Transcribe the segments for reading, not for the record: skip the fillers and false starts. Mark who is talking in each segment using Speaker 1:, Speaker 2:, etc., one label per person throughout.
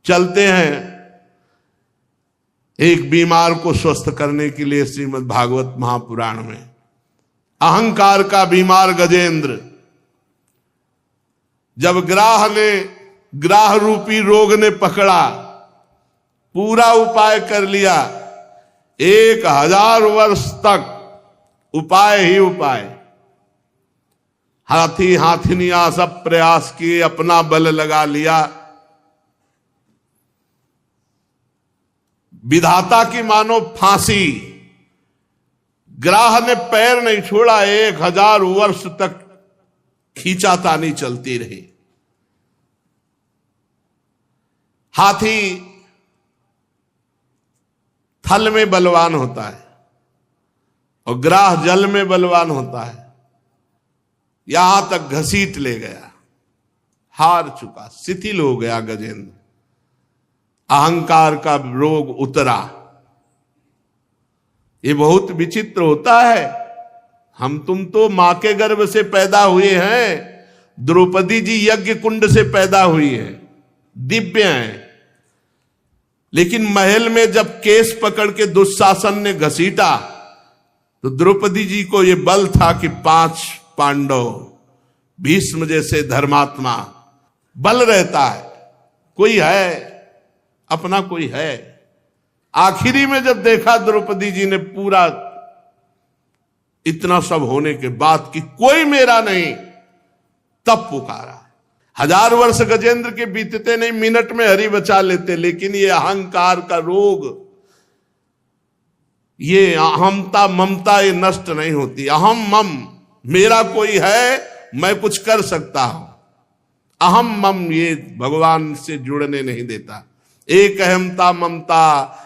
Speaker 1: चलते हैं एक बीमार को स्वस्थ करने के लिए श्रीमद् भागवत महापुराण में। अहंकार का बीमार गजेंद्र, जब ग्राह रूपी रोग ने पकड़ा, पूरा उपाय कर लिया, 1000 वर्ष तक उपाय ही उपाय, हाथी हाथिनियां सब प्रयास किए, अपना बल लगा लिया, विधाता की मानो फांसी, ग्राह ने पैर नहीं छोड़ा, 1000 वर्ष तक खींचातानी चलती रही। हाथी थल में बलवान होता है और ग्राह जल में बलवान होता है। यहां तक घसीट ले गया, हार चुका, शिथिल हो गया गजेंद्र। अहंकार का रोग उतरा। ये बहुत विचित्र होता है। हम तुम तो मां के गर्भ से पैदा हुए हैं, द्रौपदी जी यज्ञ कुंड से पैदा हुई है, दिव्य हैं, लेकिन महल में जब केस पकड़ के दुशासन ने घसीटा तो द्रौपदी जी को यह बल था कि 5 पांडव, भीष्म जैसे धर्मात्मा, बल रहता है, कोई है, अपना कोई है। आखिरी में जब देखा द्रौपदी जी ने पूरा इतना सब होने के बाद कि कोई मेरा नहीं, तब पुकारा। 1000 वर्ष गजेंद्र के बीतते नहीं, मिनट में हरि बचा लेते, लेकिन ये अहंकार का रोग, ये अहमता ममता, ये नष्ट नहीं होती। अहम मम, मेरा कोई है, मैं कुछ कर सकता हूं, अहम मम ये भगवान से जुड़ने नहीं देता। एक अहमता ममता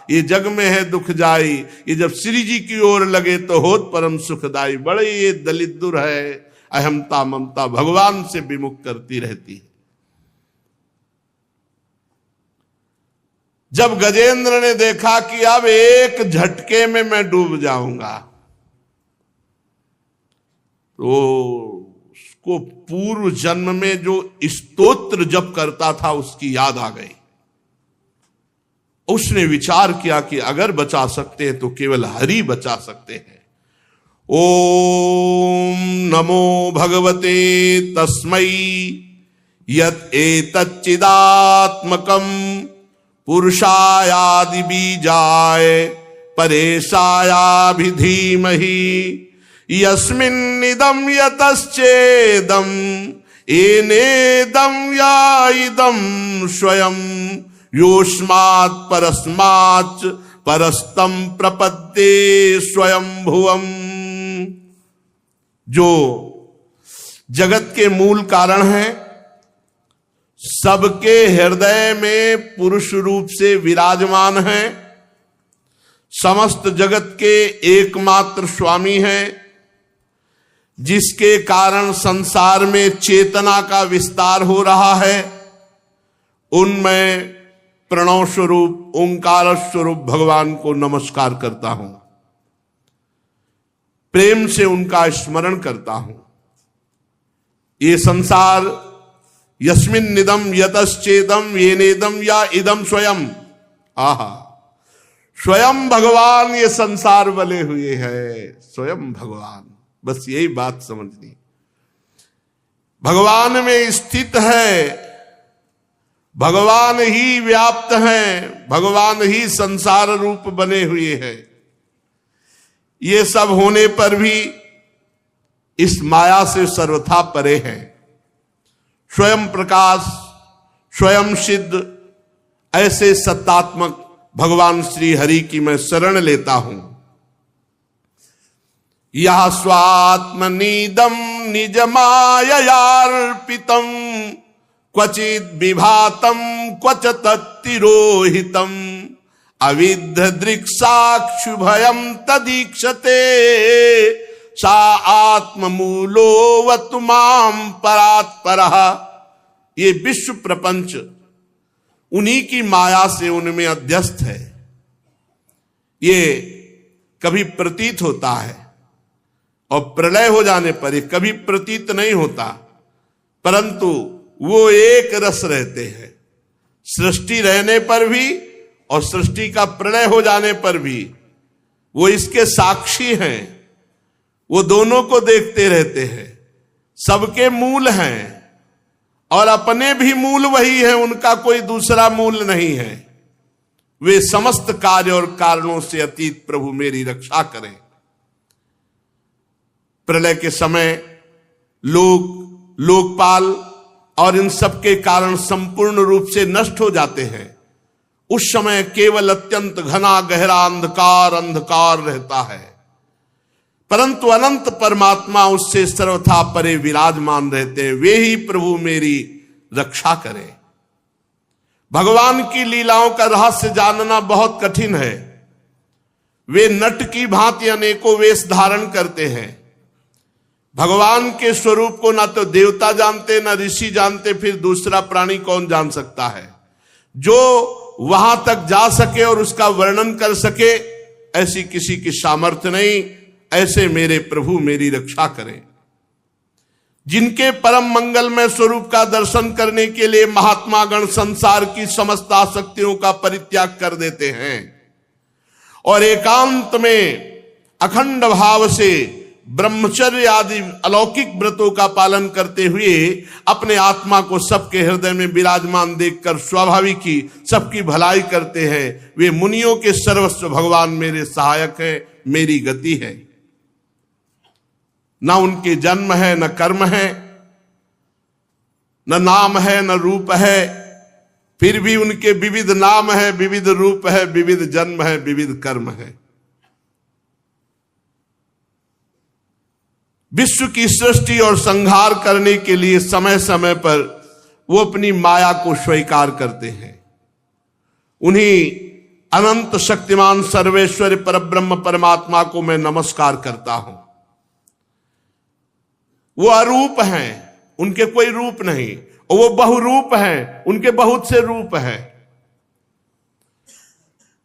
Speaker 1: ये जग में है दुख जाई, ये जब श्री जी की ओर लगे तो होत परम सुखदाई। बड़े ये दलिद्र है, अहमता ममता भगवान से विमुख करती रहती है। जब गजेंद्र ने देखा कि अब एक झटके में मैं डूब जाऊंगा, तो उसको पूर्व जन्म में जो स्तोत्र जप करता था उसकी याद आ गई। उसने विचार किया कि अगर बचा सकते हैं तो केवल हरि बचा सकते हैं। ओम नमो भगवते तस्मै यत् एतच्चिदात्मकं पुरुषायादि बीजाय परेशायाभि धीमहि यस्मिन्निदं यतश्चेदं एनेदं या इदं स्वयं योस्मात् परस्माच् परस्तम प्रपद्ये स्वयं भुवम। जो जगत के मूल कारण है, सबके हृदय में पुरुष रूप से विराजमान है, समस्त जगत के एकमात्र स्वामी है, जिसके कारण संसार में चेतना का विस्तार हो रहा है, उनमें प्रणव स्वरूप ओंकार स्वरूप भगवान को नमस्कार करता हूं, प्रेम से उनका स्मरण करता हूं। ये संसार यस्मिन् निदम यतश्चेदम येनेदम या इदम स्वयं, आहा, स्वयं भगवान ये संसार बने हुए है, स्वयं भगवान। बस यही बात समझनी, भगवान में स्थित है, भगवान ही व्याप्त हैं, भगवान ही संसार रूप बने हुए हैं। ये सब होने पर भी इस माया से सर्वथा परे हैं। स्वयं प्रकाश, स्वयं सिद्ध, ऐसे सत्तात्मक भगवान श्री हरि की मैं शरण लेता हूं। यह स्वात्मनीदम निज माययार्पितम क्वचिद विभातम क्वच तत्तिरोहितम अविद्ध दृक्साक्षुभयम तदीक्षते सा आत्ममूलो माम परात्परः। ये विश्व प्रपंच उन्हीं की माया से उनमें अध्यस्त है। ये कभी प्रतीत होता है और प्रलय हो जाने पर ये कभी प्रतीत नहीं होता, परंतु वो एक रस रहते हैं, सृष्टि रहने पर भी और सृष्टि का प्रलय हो जाने पर भी वो इसके साक्षी हैं, वो दोनों को देखते रहते हैं, सबके मूल हैं और अपने भी मूल वही है, उनका कोई दूसरा मूल नहीं है। वे समस्त कार्य और कारणों से अतीत प्रभु मेरी रक्षा करें। प्रलय के समय लोकपाल और इन सब के कारण संपूर्ण रूप से नष्ट हो जाते हैं। उस समय केवल अत्यंत घना गहरा अंधकार रहता है, परंतु अनंत परमात्मा उससे सर्वथा परे विराजमान रहते हैं। वे ही प्रभु मेरी रक्षा करें। भगवान की लीलाओं का रहस्य जानना बहुत कठिन है। वे नट की भांति अनेकों वेश धारण करते हैं। भगवान के स्वरूप को ना तो देवता जानते, ना ऋषि जानते, फिर दूसरा प्राणी कौन जान सकता है। जो वहां तक जा सके और उसका वर्णन कर सके, ऐसी किसी की सामर्थ्य नहीं। ऐसे मेरे प्रभु मेरी रक्षा करें। जिनके परम मंगलमय स्वरूप का दर्शन करने के लिए महात्मा गण संसार की समस्त आसक्तियों का परित्याग कर देते हैं और एकांत में अखंड भाव से ब्रह्मचर्य आदि अलौकिक व्रतों का पालन करते हुए अपने आत्मा को सबके हृदय में विराजमान देखकर स्वाभाविक ही सबकी भलाई करते हैं। वे मुनियों के सर्वस्व भगवान मेरे सहायक हैं, मेरी गति है। न उनके जन्म है, न कर्म है, न नाम है, न रूप है, फिर भी उनके विविध नाम है, विविध रूप है, विविध जन्म है, विविध कर्म है। विश्व की सृष्टि और संहार करने के लिए समय समय पर वो अपनी माया को स्वीकार करते हैं। उन्हीं अनंत शक्तिमान सर्वेश्वर परब्रह्म परमात्मा को मैं नमस्कार करता हूं। वो अरूप हैं, उनके कोई रूप नहीं, और वो बहुरूप हैं, उनके बहुत से रूप हैं।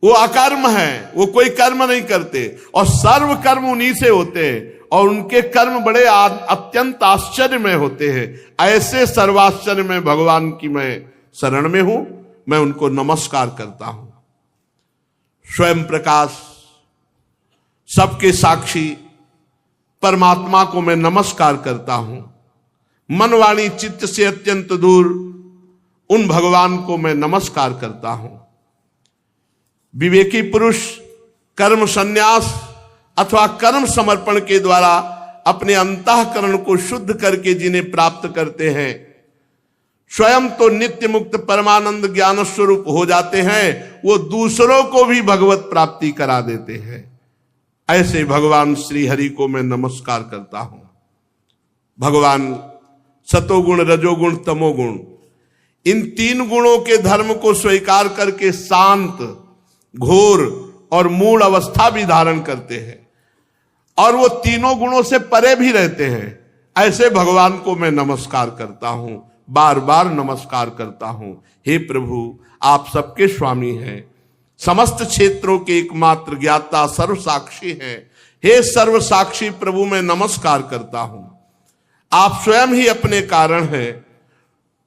Speaker 1: वो अकर्म हैं, वो कोई कर्म नहीं करते और सर्व कर्म उन्हीं से होते हैं और उनके कर्म बड़े अत्यंत आश्चर्य में होते हैं। ऐसे सर्वाश्चर्य में भगवान की मैं शरण में हूं, मैं उनको नमस्कार करता हूं। स्वयं प्रकाश, सबके साक्षी परमात्मा को मैं नमस्कार करता हूं। मन वाणी चित्त से अत्यंत दूर उन भगवान को मैं नमस्कार करता हूं। विवेकी पुरुष कर्म संन्यास अथवा कर्म समर्पण के द्वारा अपने अंतःकरण को शुद्ध करके जिन्हें प्राप्त करते हैं, स्वयं तो नित्य मुक्त परमानंद ज्ञान स्वरूप हो जाते हैं, वो दूसरों को भी भगवत प्राप्ति करा देते हैं। ऐसे भगवान श्री हरि को मैं नमस्कार करता हूं। भगवान सतोगुण, रजोगुण, तमोगुण, इन तीन गुणों के धर्म को स्वीकार करके शांत, घोर और मूढ़ अवस्था भी धारण करते हैं और वो तीनों गुणों से परे भी रहते हैं। ऐसे भगवान को मैं नमस्कार करता हूं, बार बार नमस्कार करता हूं। हे प्रभु, आप सबके स्वामी हैं, समस्त क्षेत्रों के एकमात्र ज्ञाता, सर्व साक्षी हैं। हे सर्व साक्षी प्रभु, मैं नमस्कार करता हूं। आप स्वयं ही अपने कारण हैं,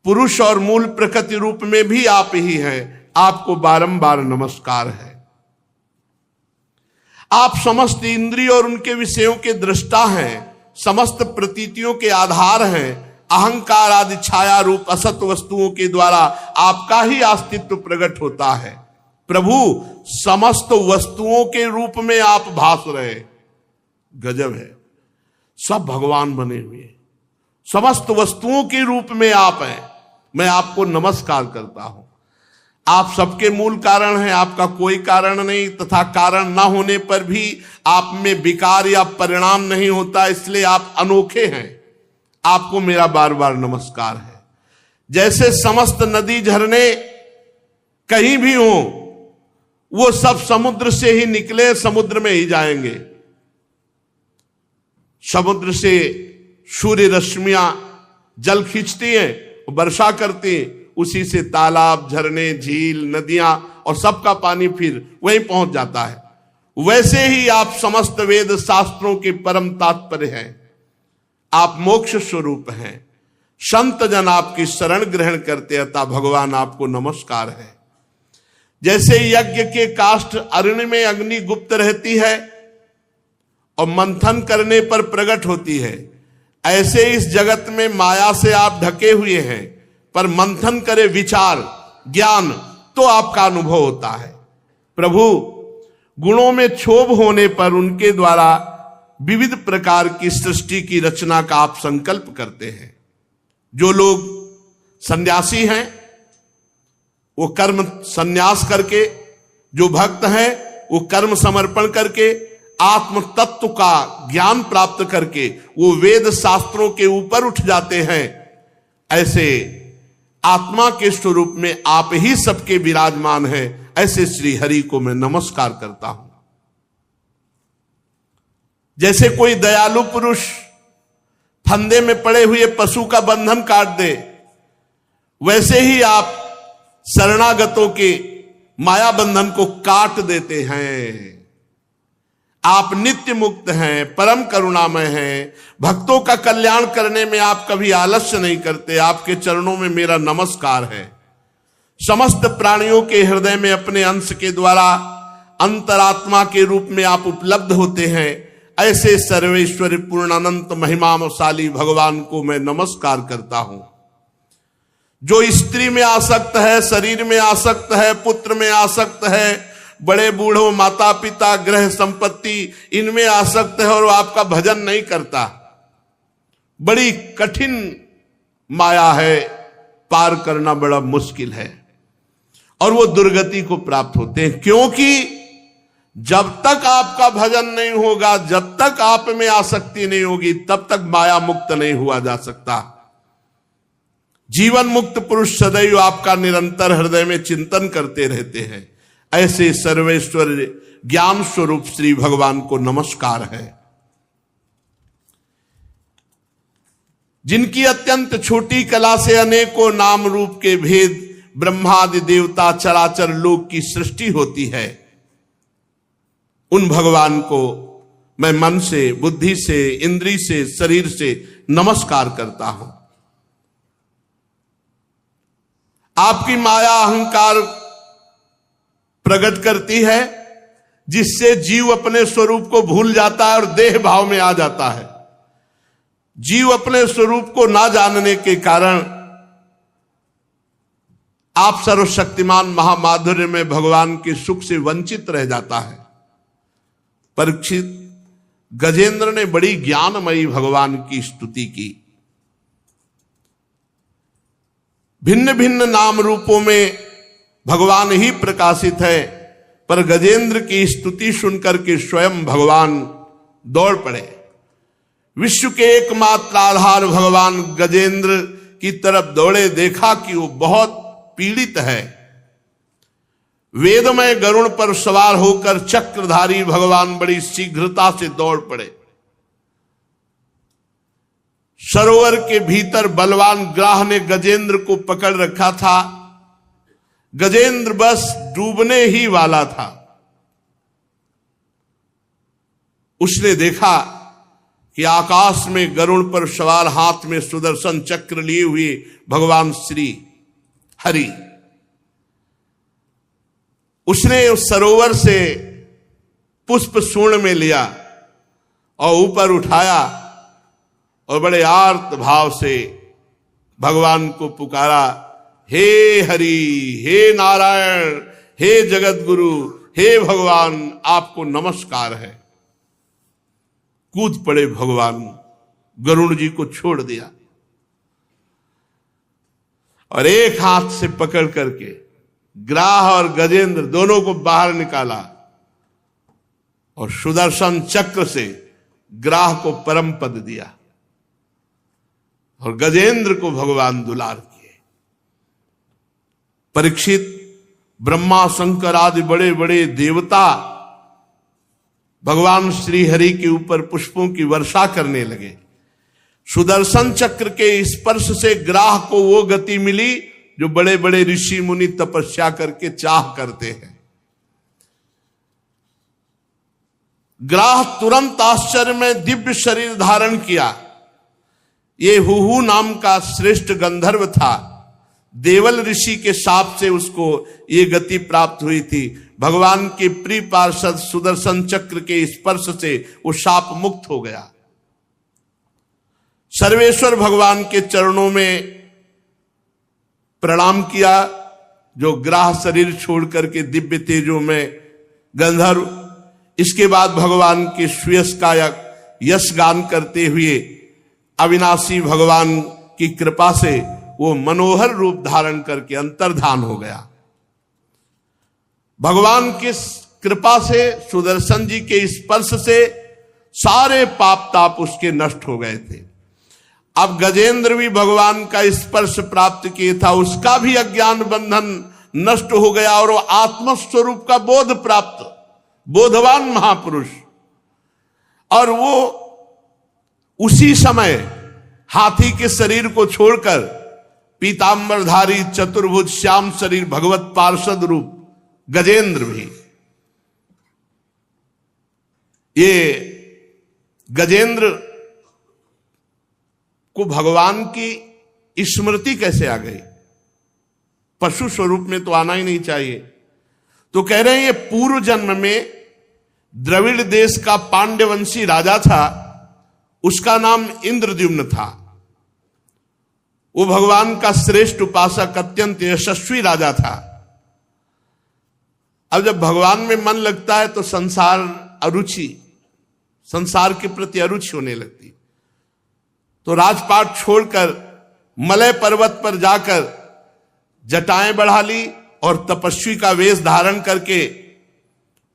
Speaker 1: पुरुष और मूल प्रकृति रूप में भी आप ही हैं। आपको बारंबार नमस्कार है। आप समस्त इंद्रिय और उनके विषयों के दृष्टा हैं, समस्त प्रतीतियों के आधार हैं। अहंकार आदि छाया रूप असत वस्तुओं के द्वारा आपका ही अस्तित्व प्रकट होता है। प्रभु, समस्त वस्तुओं के रूप में आप भास रहे। गजब है, सब भगवान बने हुए, समस्त वस्तुओं के रूप में आप हैं। मैं आपको नमस्कार करता हूं। आप सबके मूल कारण हैं, आपका कोई कारण नहीं, तथा कारण ना होने पर भी आप में विकार या परिणाम नहीं होता, इसलिए आप अनोखे हैं। आपको मेरा बार बार नमस्कार है। जैसे समस्त नदी झरने कहीं भी हो, वो सब समुद्र से ही निकले, समुद्र में ही जाएंगे। समुद्र से सूर्य रश्मियां जल खींचती हैं, वर्षा करती हैं, उसी से तालाब, झरने, झील, नदियां और सबका पानी फिर वहीं पहुंच जाता है। वैसे ही आप समस्त वेद शास्त्रों के परम तात्पर्य हैं। आप मोक्ष स्वरूप हैं, संत जन आपकी शरण ग्रहण करते, अतः भगवान आपको नमस्कार है। जैसे यज्ञ के काष्ठ अरण्य में अग्नि गुप्त रहती है और मंथन करने पर प्रकट होती है, ऐसे इस जगत में माया से आप ढके हुए हैं, पर मंथन करे विचार ज्ञान तो आपका अनुभव होता है। प्रभु गुणों में क्षोभ होने पर उनके द्वारा विविध प्रकार की सृष्टि की रचना का आप संकल्प करते हैं। जो लोग सन्यासी हैं वो कर्म संन्यास करके, जो भक्त हैं वो कर्म समर्पण करके, आत्म तत्व का ज्ञान प्राप्त करके वो वेद शास्त्रों के ऊपर उठ जाते हैं। ऐसे आत्मा के स्वरूप में आप ही सबके विराजमान हैं। ऐसे श्री हरि को मैं नमस्कार करता हूं। जैसे कोई दयालु पुरुष फंदे में पड़े हुए पशु का बंधन काट दे, वैसे ही आप शरणागतों के माया बंधन को काट देते हैं। आप नित्य मुक्त हैं, परम करुणामय हैं। भक्तों का कल्याण करने में आप कभी आलस्य नहीं करते। आपके चरणों में मेरा नमस्कार है। समस्त प्राणियों के हृदय में अपने अंश के द्वारा अंतरात्मा के रूप में आप उपलब्ध होते हैं। ऐसे सर्वेश्वर पूर्णानंत महिमाशाली भगवान को मैं नमस्कार करता हूं। जो स्त्री में आसक्त है, शरीर में आसक्त है, पुत्र में आसक्त है, बड़े बूढ़ों माता पिता ग्रह संपत्ति इनमें आसक्त है और आपका भजन नहीं करता, बड़ी कठिन माया है, पार करना बड़ा मुश्किल है और वो दुर्गति को प्राप्त होते हैं। क्योंकि जब तक आपका भजन नहीं होगा, जब तक आप में आसक्ति नहीं होगी, तब तक माया मुक्त नहीं हुआ जा सकता। जीवन मुक्त पुरुष सदैव आपका निरंतर हृदय में चिंतन करते रहते हैं। ऐसे सर्वेश्वर ज्ञान स्वरूप श्री भगवान को नमस्कार है। जिनकी अत्यंत छोटी कला से अनेकों नाम रूप के भेद ब्रह्मादि देवता चराचर लोक की सृष्टि होती है, उन भगवान को मैं मन से, बुद्धि से, इंद्री से, शरीर से नमस्कार करता हूं। आपकी माया अहंकार प्रकट करती है, जिससे जीव अपने स्वरूप को भूल जाता है और देह भाव में आ जाता है। जीव अपने स्वरूप को ना जानने के कारण आप सर्वशक्तिमान महामाधुर्य में भगवान के सुख से वंचित रह जाता है। परीक्षित, गजेंद्र ने बड़ी ज्ञानमयी भगवान की स्तुति की। भिन्न भिन्न नाम रूपों में भगवान ही प्रकाशित है, पर गजेंद्र की स्तुति सुनकर के स्वयं भगवान दौड़ पड़े। विश्व के एकमात्र आधार भगवान गजेंद्र की तरफ दौड़े, देखा कि वो बहुत पीड़ित है। वेदमय गरुड़ पर सवार होकर चक्रधारी भगवान बड़ी शीघ्रता से दौड़ पड़े। सरोवर के भीतर बलवान ग्राह ने गजेंद्र को पकड़ रखा था। गजेंद्र बस डूबने ही वाला था। उसने देखा कि आकाश में गरुड़ पर सवार हाथ में सुदर्शन चक्र लिए हुए भगवान श्री हरि, उसने उस सरोवर से पुष्प सूर्ण में लिया और ऊपर उठाया और बड़े आर्त भाव से भगवान को पुकारा, हे हरि, हे नारायण, हे जगत गुरु, हे भगवान, आपको नमस्कार है। कूद पड़े भगवान, गरुड़ जी को छोड़ दिया और एक हाथ से पकड़ करके ग्राह और गजेंद्र दोनों को बाहर निकाला और सुदर्शन चक्र से ग्राह को परम पद दिया और गजेंद्र को भगवान दुलार किए। परीक्षित, ब्रह्मा शंकर आदि बड़े बड़े देवता भगवान श्री हरि के ऊपर पुष्पों की वर्षा करने लगे। सुदर्शन चक्र के स्पर्श से ग्राह को वो गति मिली जो बड़े बड़े ऋषि मुनि तपस्या करके चाह करते हैं। ग्राह तुरंत आश्चर्य में दिव्य शरीर धारण किया। ये हुहू नाम का श्रेष्ठ गंधर्व था। देवल ऋषि के शाप से उसको ये गति प्राप्त हुई थी। भगवान के प्रिय पार्षद सुदर्शन चक्र के स्पर्श से वो शाप मुक्त हो गया। सर्वेश्वर भगवान के चरणों में प्रणाम किया, जो ग्राह शरीर छोड़ करके दिव्य तेजों में गंधर्व। इसके बाद भगवान के श्रेयस का यश गान करते हुए अविनाशी भगवान की कृपा से वो मनोहर रूप धारण करके अंतर्धान हो गया। भगवान की कृपा से, सुदर्शन जी के स्पर्श से सारे पाप ताप उसके नष्ट हो गए थे। अब गजेंद्र भी भगवान का स्पर्श प्राप्त किया था, उसका भी अज्ञान बंधन नष्ट हो गया और वो आत्मस्वरूप का बोध प्राप्त, बोधवान महापुरुष। और वो उसी समय हाथी के शरीर को छोड़कर पीतांबरधारी चतुर्भुज श्याम शरीर भगवत पार्षद रूप गजेंद्र भी, ये गजेंद्र को भगवान की स्मृति कैसे आ गई? पशु स्वरूप में तो आना ही नहीं चाहिए। तो कह रहे हैं ये पूर्व जन्म में द्रविड़ देश का पांड्यवंशी राजा था, उसका नाम इंद्रद्युम्न था। वो भगवान का श्रेष्ठ उपासक, अत्यंत यशस्वी राजा था। अब जब भगवान में मन लगता है तो संसार अरुचि, संसार के प्रति अरुचि होने लगती। तो राजपाट छोड़कर मलय पर्वत पर जाकर जटाएं बढ़ा ली और तपस्वी का वेश धारण करके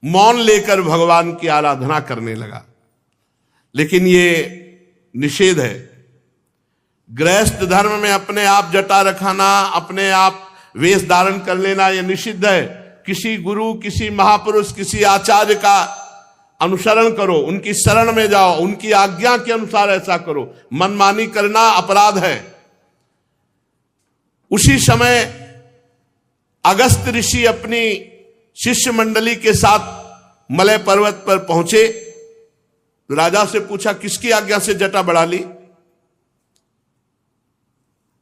Speaker 1: मौन लेकर भगवान की आराधना करने लगा। लेकिन ये निषेध है। गृहस्थ धर्म में अपने आप जटा रखाना, अपने आप वेश धारण कर लेना, यह निषिद्ध है। किसी गुरु, किसी महापुरुष, किसी आचार्य का अनुसरण करो, उनकी शरण में जाओ, उनकी आज्ञा के अनुसार ऐसा करो। मनमानी करना अपराध है। उसी समय अगस्त ऋषि अपनी शिष्य मंडली के साथ मलय पर्वत पर पहुंचे। तो राजा से पूछा, किसकी आज्ञा से जटा बढ़ा ली?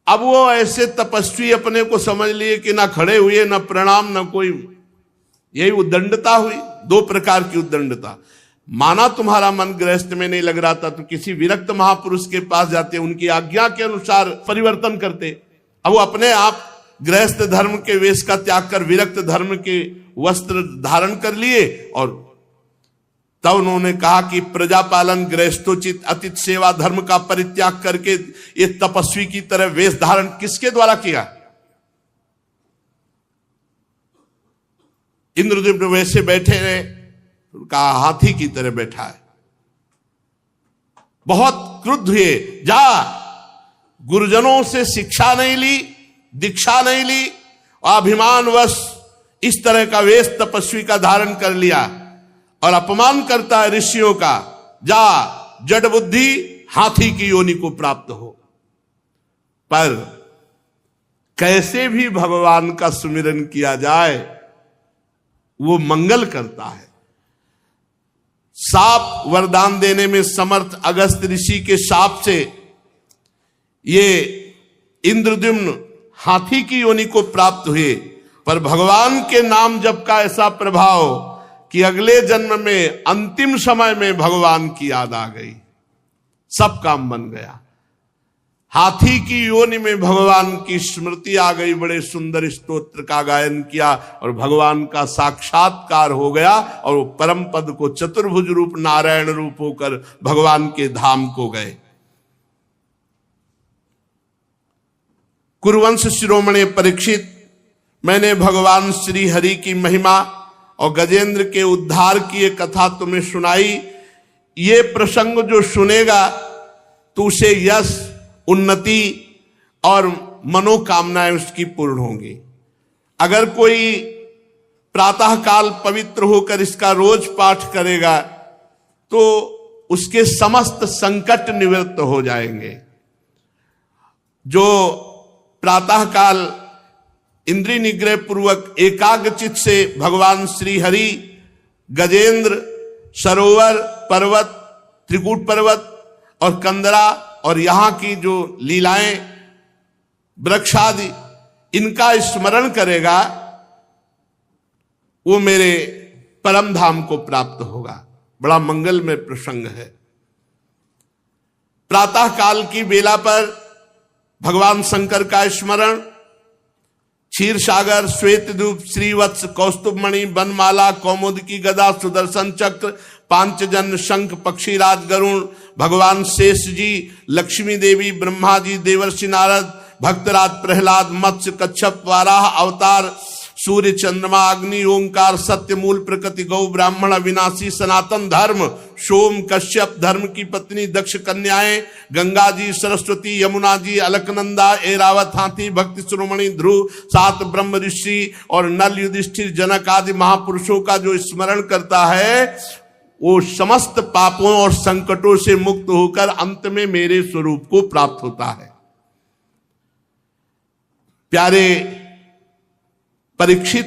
Speaker 1: अब वो ऐसे तपस्वी अपने को समझ लिए कि ना खड़े हुए, ना प्रणाम, ना कोई। यही उद्दंडता हुई, दो प्रकार की उद्दंडता। माना तुम्हारा मन गृहस्थ में नहीं लग रहा था तो किसी विरक्त महापुरुष के पास जाते, उनकी आज्ञा के अनुसार परिवर्तन करते। अब वो अपने आप गृहस्थ धर्म के वेश का त्याग कर विरक्त धर्म के वस्त्र धारण कर लिए। और तब उन्होंने कहा कि प्रजापालन, गृहस्थोचित, अतिथि सेवा, धर्म का परित्याग करके ये तपस्वी की तरह वेश धारण किसके द्वारा किया? इंद्रद्युम्न वैसे बैठे रहे, कहा हाथी की तरह बैठा है। बहुत क्रुद्ध हुए, जा गुरुजनों से शिक्षा नहीं ली, दीक्षा नहीं ली, अभिमानवश इस तरह का वेश तपस्वी का धारण कर लिया और अपमान करता है ऋषियों का। जा जड़ बुद्धि, हाथी की योनि को प्राप्त हो। पर कैसे भी भगवान का सुमिरन किया जाए वो मंगल करता है। साप वरदान देने में समर्थ अगस्त ऋषि के शाप से ये इंद्रद्युम्न हाथी की योनि को प्राप्त हुए। पर भगवान के नाम जप का ऐसा प्रभाव कि अगले जन्म में अंतिम समय में भगवान की याद आ गई, सब काम बन गया। हाथी की योनि में भगवान की स्मृति आ गई, बड़े सुंदर स्तोत्र का गायन किया और भगवान का साक्षात्कार हो गया और वो परम पद को चतुर्भुज रूप नारायण रूप होकर भगवान के धाम को गए। कुरुवंश शिरोमणि परीक्षित, मैंने भगवान श्री हरि की महिमा और गजेंद्र के उद्धार की एक कथा तुम्हें सुनाई। ये प्रसंग जो सुनेगा तो उसे यश, उन्नति और मनोकामनाएं उसकी पूर्ण होंगी। अगर कोई प्रातः काल पवित्र होकर इसका रोज पाठ करेगा तो उसके समस्त संकट निवृत्त हो जाएंगे। जो प्रातः काल इंद्रिय निग्रह पूर्वक एकाग्रचित से भगवान श्री हरि, गजेंद्र, सरोवर, पर्वत, त्रिकूट पर्वत और कंदरा और यहां की जो लीलाएं वृक्षादि इनका स्मरण करेगा वो मेरे परम धाम को प्राप्त होगा। बड़ा मंगलमय प्रसंग है। प्रातः काल की बेला पर भगवान शंकर का स्मरण, क्षीर सागर, श्वेत दूप, श्रीवत्स, कौस्तुभमणि, बनमाला, कौमुद की गदा, सुदर्शन चक्र, पांचजन्य, शंख, पक्षीराज गरुण, भगवान शेष जी, लक्ष्मी देवी, ब्रह्मा जी, देवर्षि नारद, भक्तराज प्रहलाद, मत्स्य, कच्छप, वाराह अवतार, सूर्य, चंद्रमा, अग्नि, ओंकार, सत्य, मूल, प्रकृति, गौ, ब्राह्मण, अविनाशी, सनातन धर्म, सोम, कश्यप, धर्म की पत्नी, दक्ष कन्याएं, गंगा जी, सरस्वती, यमुना जी, अलकनंदा, एरावत हाथी, भक्ति शिरोमणि, ध्रुव, 7 ब्रह्म ऋषि और नल, युधिष्ठिर, जनक आदि महापुरुषों का जो स्मरण करता है वो समस्त पापों और संकटों से मुक्त होकर अंत में मेरे स्वरूप को प्राप्त होता है। प्यारे परीक्षित,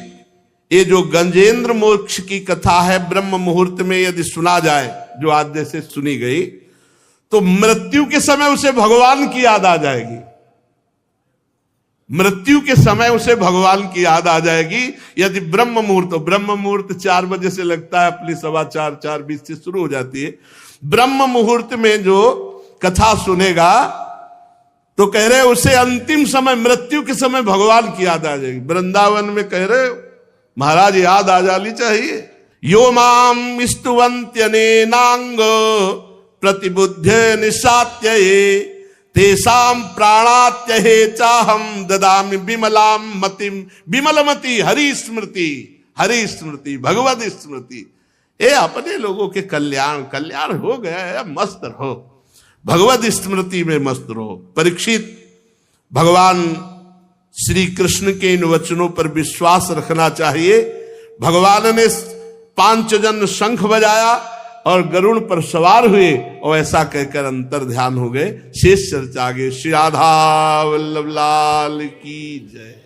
Speaker 1: ये जो गजेंद्र मोक्ष की कथा है ब्रह्म मुहूर्त में यदि सुना जाए, जो आज जैसे सुनी गई, तो मृत्यु के समय उसे भगवान की याद आ जाएगी। मृत्यु के समय उसे भगवान की याद आ जाएगी यदि ब्रह्म मुहूर्त 4 बजे से लगता है, अपनी 4:15 4:20 से शुरू हो जाती है। ब्रह्म मुहूर्त में जो कथा सुनेगा तो कह रहे उसे अंतिम समय, मृत्यु के समय भगवान की याद आ जाएगी। वृंदावन में कह रहे महाराज याद आ जानी चाहिए। यो माम स्तुवन्त्यनेनांग प्रतिबुद्ध निशात्य तेसाम प्राणात्यहे चाहम ददामि विमलाम मतिम। विमलमति हरि स्मृति भगवद स्मृति। ये अपने लोगों के कल्याण हो गया है, मस्त रहो, भगवद स्मृति में मस्त रहो। परीक्षित, भगवान श्री कृष्ण के इन वचनों पर विश्वास रखना चाहिए। भगवान ने 5 जन शंख बजाया और गरुड़ पर सवार हुए और ऐसा कहकर अंतर ध्यान हो गए। शेष चर्चा आगे। श्री राधा वल्लभ लाल की जय।